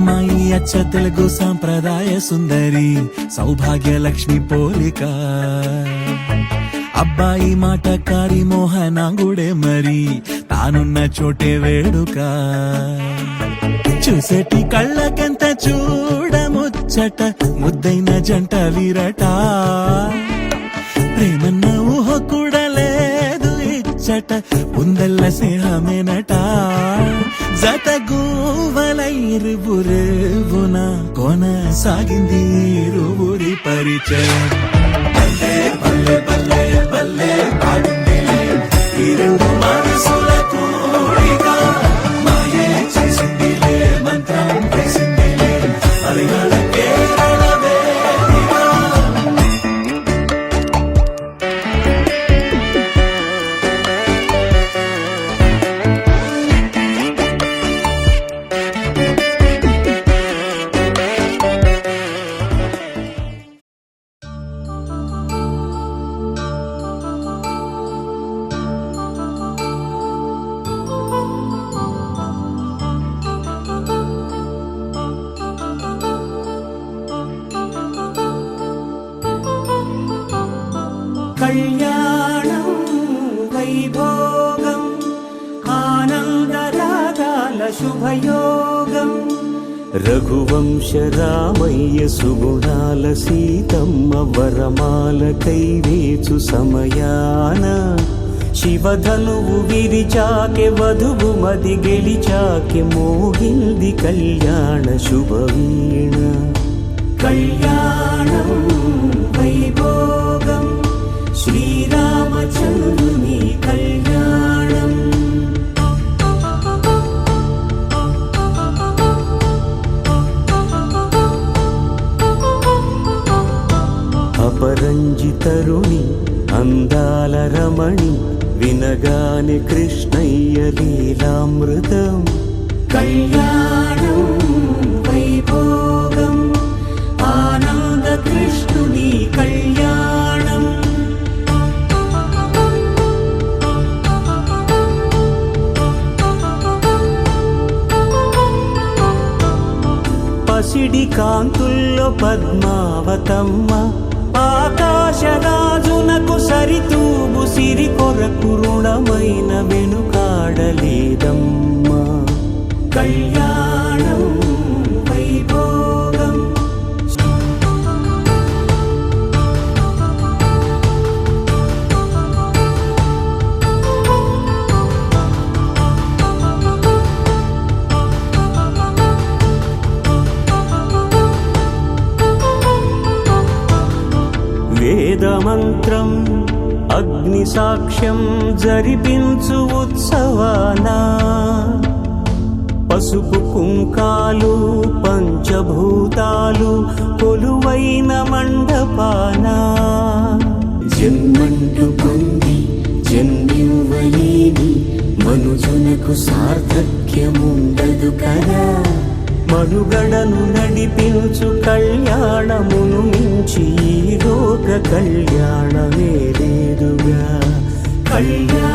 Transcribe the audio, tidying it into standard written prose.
అమ్మాయి అచ్చ తెలుగు సాంప్రదాయ సుందరి సౌభాగ్య లక్ష్మి పోలిక, అబ్బాయి మాటకారి మోహనాంగుడే మరి తానున్న చోటే వేడుక. చూసేటి కళ్ళకెంత చూడముచ్చట ముద్దైన జంట వీరట, ప్రేమన్న ఊహ కూడా లేదు ఇచ్చట ఉందల్ల స్నేహమేనట. జత గూవలైరువురేవున కొనసాగింది ఇరువురి పరిచయం. బల్లే బల్లే బల్లే బల్లే పాడిందిలే ఈ రెండు మనసుల కోరిక, మాయే చేసిందిలే మంత్రం వేసిందిలే మలయాళ కేరళ వేదిక. కళ్యాణం వైభోగం ఆనందరాగాల శుభయోగం, రఘువంశ రామయ్య సుగుణాల సీతమ్మ వరమాల కైవేచు సమయాన, శివధనువు విరిచాకె వధువు మది గెలిచాకె మోగింది కళ్యాణ శుభవీణ. కళ్యాణం వైభోగం శ్రీరామచంద్రుని కళ్యాణం. అపరంజి తరుణి అందాల రమణి వినగానే కృష్ణయ్య లీలామృతం. కళ్యాణం వైభోగం ఆనంద కృష్ణుని కళ్యాణం. పసిడి కాంతుల్లో పద్మావతమ్మ, ఆకాశరాజునకు సరితూబు సిరి కొరకు రుణమైన వెనుకాడలేదమ్మా. కళ్యాణం వైభోగం వేదమంత్రం అగ్ని సాక్ష్యం జరిపించు ఉత్సవానా, పసుపు కుంకాలు పంచభూతాలు కొలువైన మండపానా. జన్మంటు పొంది జన్మివ్వలేని మనుజునకు సార్థక్యముండదు కదా, మనుగడను నడిపించు కళ్యాణమును మించి ఈ లోక కళ్యాణమే లేదుగా. కళ్యాణం